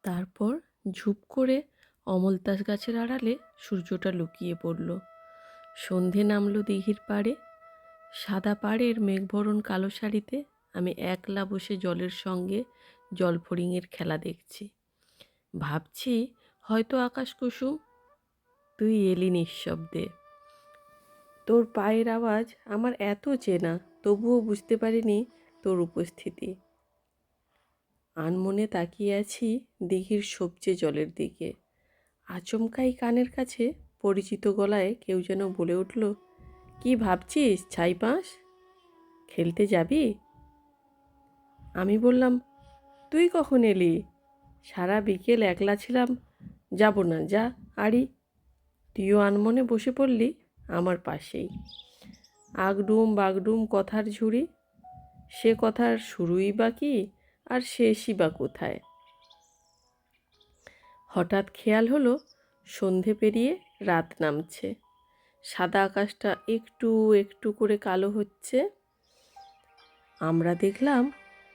তারপর ঝুপ করে অমলতাস গাছের আড়ালে সূর্যটা লুকিয়ে পড়ল। সন্ধে নামল দিঘির পাড়ে। সাদা পাড়ের মেঘবরণ কালো শাড়িতে আমি একলা বসে জলের সঙ্গে জলফড়িংয়ের খেলা দেখছি। ভাবছি হয়তো আকাশ কুসুম, তুই এলি নিঃশব্দে। তোর পায়ের আওয়াজ আমার এত চেনা, তবুও বুঝতে পারিনি তোর উপস্থিতি। আনমনে তাকিয়ে আছি দিঘির সবজে জলের দিকে। আচমকাই কানের কাছে পরিচিত গলায় কেউ যেন বলে উঠল, কি ভাবছিস ছাইপাঁশ, খেলতে যাবি? আমি বললাম, তুই কখন এলি? সারা বিকেল একলা ছিলাম, যাব না, যা আড়ি। তুইও আনমনে বসে পড়লি আমার পাশেই। আগডুম বাগডুম কথার ঝুড়ি, সে কথার শুরুই বা কি আর শেষই বা কোথায়? হঠাৎ খেয়াল হলো সন্ধে পেরিয়ে রাত নামছে। সাদা আকাশটা একটু একটু করে কালো হচ্ছে। আমরা দেখলাম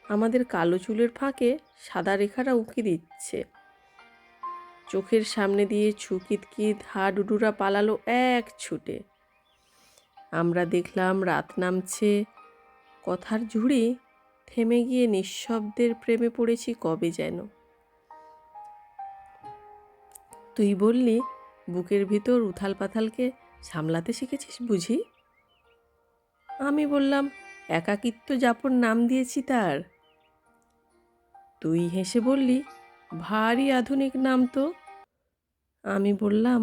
আমাদের কালো চুলের ফাঁকে সাদা রেখাটা উঁকি দিচ্ছে। চোখের সামনে দিয়ে ছুকিতকিত হাডুডুরা পালালো এক ছুটে। আমরা দেখলাম রাত নামছে। কথার ঝুড়ি থেমে গিয়ে নিঃশব্দের প্রেমে পড়েছি কবে যেন। তুই বললি বুকের ভিতর উথাল পাথালকে সামলাতে শিখেছিস বুঝি? আমি বললাম, একাকিত্ব যাপন নাম দিয়েছি তার। তুই হেসে বললি, ভারী আধুনিক নাম তো। আমি বললাম,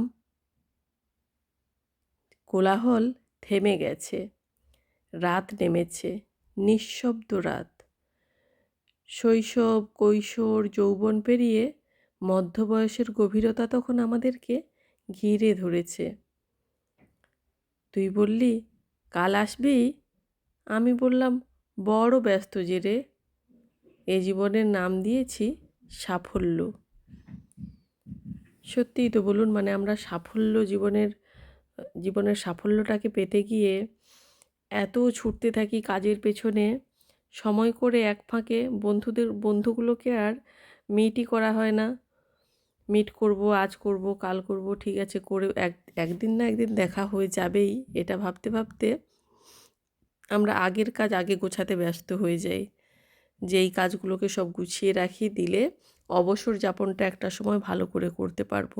কোলাহল থেমে গেছে, রাত নেমেছে, নিঃশব্দ রাত। শৈশব কৈশোর যৌবন পেরিয়ে মধ্যবয়সের গভীরতা তখন আমাদেরকে ঘিরে ধরেছে। তুই বললি, কাল আসবি? আমি বললাম, বড় ব্যস্ত যে রে, এ জীবনের নাম দিয়েছি সাফল্য। সত্যিই তো বলুন, মানে আমরা সাফল্য জীবনের সাফল্যটাকে পেতে গিয়ে এত ছুটতে থাকি কাজের পেছনে, সময় করে এক ফাঁকে বন্ধুগুলোকে আর মিটই করা হয় না। মিট করব, আজ করব, কাল করব, ঠিক আছে করে একদিন না একদিন দেখা হয়ে যাবেই, এটা ভাবতে ভাবতে আমরা আগের কাজ আগে গোছাতে ব্যস্ত হয়ে যাই। যে এই কাজগুলোকে সব গুছিয়ে রাখি, দিলে অবসর যাপনটা একটা সময় ভালো করে করতে পারবো।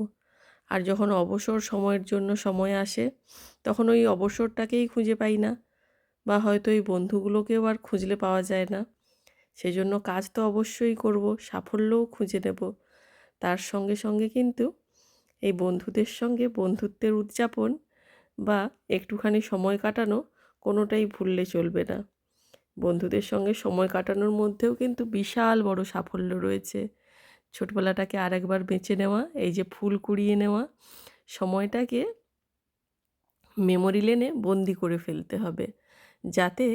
আর যখন অবসর সময়ের জন্য সময় আসে, তখন ওই অবসরটাকেই খুঁজে পাই না, বা হয়তো এই বন্ধুগুলোকেও আর খুঁজলে পাওয়া যায় না। সেজন্য কাজ তো অবশ্যই করব, সাফল্যও খুঁজে নেব। তার সঙ্গে সঙ্গে কিন্তু এই বন্ধুদের সঙ্গে বন্ধুত্বের উদযাপন বা একটুখানি সময় কাটানো কোনোটাই ভুললে চলবে না। বন্ধুদের সঙ্গে সময় কাটানোর মধ্যেও কিন্তু বিশাল বড় সাফল্য রয়েছে। ছোটবেলাটাকে আরেকবার বেঁচে নেওয়া, এই যে ফুল কুড়িয়ে নেওয়া সময়টাকে মেমোরি লেনে বন্দি করে ফেলতে হবে, যাতে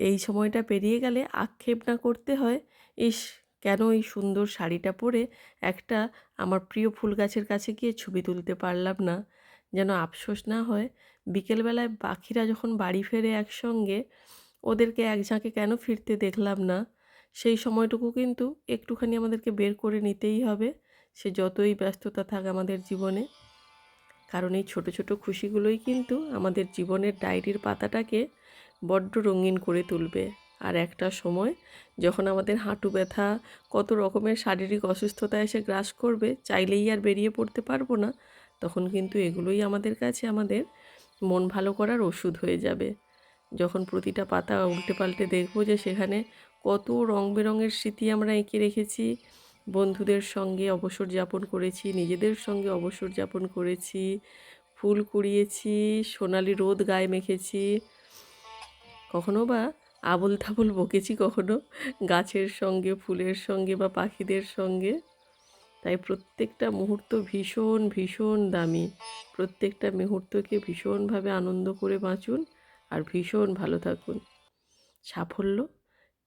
এই সময়টা পেরিয়ে গেলে আক্ষেপ না করতে হয়, ইস কেন এই সুন্দর শাড়িটা পরে একটা আমার প্রিয় ফুল গাছের কাছে গিয়ে ছবি তুলতে পারলাম না। যেন আফসোস না হয় বিকেলবেলায় পাখিরা যখন বাড়ি ফেরে একসঙ্গে, ওদেরকে এক ঝাঁকে কেন ফিরতে দেখলাম না। সেই সময়টুকু কিন্তু একটুখানি আমাদেরকে বের করে নিতেই হবে, সে যতই ব্যস্ততা থাক আমাদের জীবনে। কারণ এই ছোট ছোট খুশিগুলোই কিন্তু আমাদের জীবনের ডায়েরির পাতাটাকে বড্ড রঙিন করে তুলবে। আর একটা সময় যখন আমাদের হাঁটু ব্যথা, কত রকমের শারীরিক অসুস্থতা এসে গ্রাস করবে, চাইলেই আর বেরিয়ে পড়তে পারবো না, তখন কিন্তু এগুলোই আমাদের কাছে আমাদের মন ভালো করার ওষুধ হয়ে যাবে। যখন প্রতিটা পাতা উল্টে পাল্টে দেখবো যে সেখানে কত রং বেরঙের স্মৃতি আমরা এঁকে রেখেছি, বন্ধুদের সঙ্গে অবসর যাপন করেছি, নিজেদের সঙ্গে অবসর যাপন করেছি, ফুল কুড়িয়েছি, সোনালি রোদ গায়ে মেখেছি, কখনো বা আবোল তাবোল বকেছি, কখনো গাছের সঙ্গে, ফুলের সঙ্গে বা পাখিদের সঙ্গে। তাই প্রত্যেকটা মুহূর্ত ভীষণ ভীষণ দামি। প্রত্যেকটা মুহূর্তকে ভীষণভাবে আনন্দ করে বাঁচুন আর ভীষণ ভালো থাকুন। সাফল্য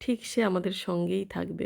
ঠিক সে আমাদের সঙ্গেই থাকবে।